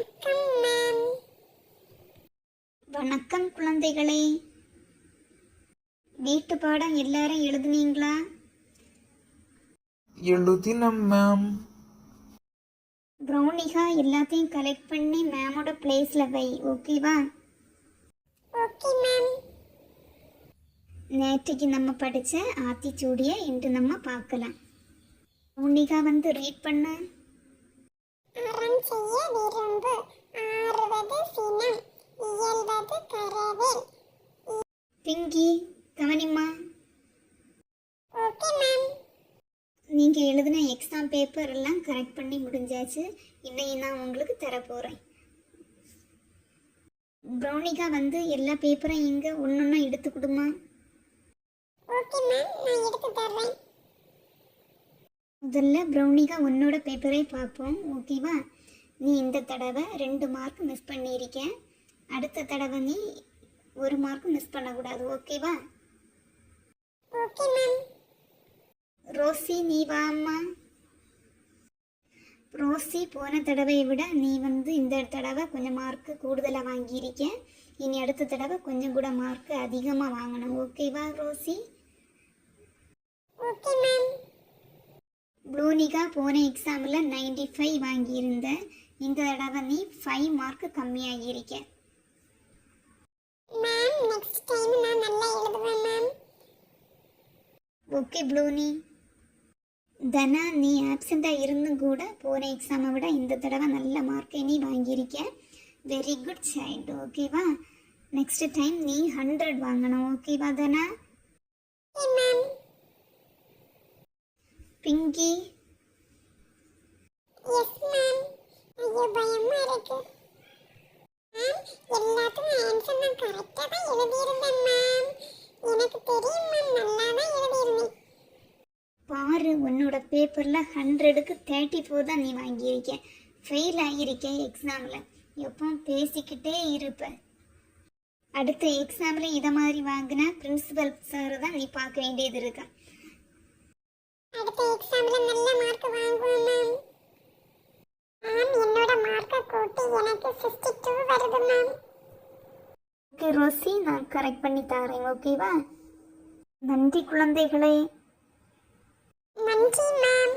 வணக்கம் மேம். வணக்கம் குழந்தைகளே. வீட்டு பாடம் எல்லாரும் எழுதுனீங்களா? எழுதினம் மேம். ப்ரௌனிகா எல்லாத்தையும் கலெக்ட் பண்ணி மேமோட பிளேஸ்ல வை, ஓகேவா? Okay ma'am. நேற்றுக்கு நம்ம படிச்ச ஆத்திச்சூடியை இன்று நம்ம பார்க்கலாம். ப்ரௌனிகா வந்து ரீட் பண்ணு. அறம் செய்ய விரும்பு, ஆறுவது சினம், இயல்வது கரவேல். பிங்கி கவனிம்மா. Okay ma'am. நீங்கள் எழுதின எக்ஸாம் பேப்பர் எல்லாம் கரெக்ட் பண்ணி முடிஞ்சாச்சு. இன்னைக்கு நான் உங்களுக்கு தரப்போகிறேன். ப்ரௌனிகா வந்து எல்லா பேப்பரும் இங்கே ஒன்று எடுத்து கொடுமா. ஓகே மேம், நான் எடுத்து தர்றேன். முதல்ல ப்ரௌனிகா உன்னோட பேப்பரை பார்ப்போம், ஓகேவா? நீ இந்த தடவை 2 மார்க் மிஸ் பண்ணியிருக்க. அடுத்த தடவை நீ 1 மார்க் மிஸ் பண்ணக்கூடாது, ஓகேவா? Okay ma'am. ரோசி நீ வாம்மா. ரோசி போன தடவையை விட நீ வந்து இந்த தடவை கொஞ்சம் மார்க்கு கூடுதலாக வாங்கியிருக்க. இனி அடுத்த தடவை கொஞ்சம் கூட மார்க்கு அதிகமாக வாங்கணும், ஓகேவா ரோசி? Okay ma'am. ப்ளூனிகா போன எக்ஸாமில் 95 வாங்கியிருந்த. இந்த தடவை நீ 5 மார்க்கு கம்மியாகியிருக்க. மேம், நெக்ஸ்ட் டைம் நான் நல்லா எழுதுவேன் மேம். ஓகே ப்ளூனி. தனா நீ ஆப்சண்ட்டாக இருந்தும் கூட போன எக்ஸாமை விட இந்த தடவை நல்ல மார்க்கை நீ வாங்கியிருக்க. வெரி குட் சைல்டு, ஓகேவா? நெக்ஸ்ட் டைம் நீ 100 வாங்கணும், ஓகேவா தனா? Okay ma'am. Pinky. Yes ma'am. ஐயோ பயமா இருக்கு மேம். எல்லாத்துக்கும் ஆன்சர் நான் கரெக்டாக தான் எழுதியிருந்தேன் மேம். எனக்கு தெரியும் மேம், நல்லா தான் எழுதியிருந்தேன். பாரு, உன்னோட பேப்பரில் 100க்கு 34 தான் நீ வாங்கியிருக்க. ஃபெயில் ஆகியிருக்க எக்ஸாமில். எப்பவும் பேசிக்கிட்டே இருப்ப. அடுத்த எக்ஸாமில் இதை மாதிரி வாங்கினா பிரின்சிபல் சாரை தான் நீ பார்க்க வேண்டியது இருக்கா. அடுத்த எக்ஸாம்ல நல்ல மார்க் வாங்குவேன் மேம். மேம், என்னோட மார்க்கை கூட்டி எனக்கு 62 வருது மேம். ஓகே ரோசி, நான் கரெக்ட் பண்ணி தரேன், ஓகேவா? நன்றி குழந்தைகளே. நன்றி மேம்.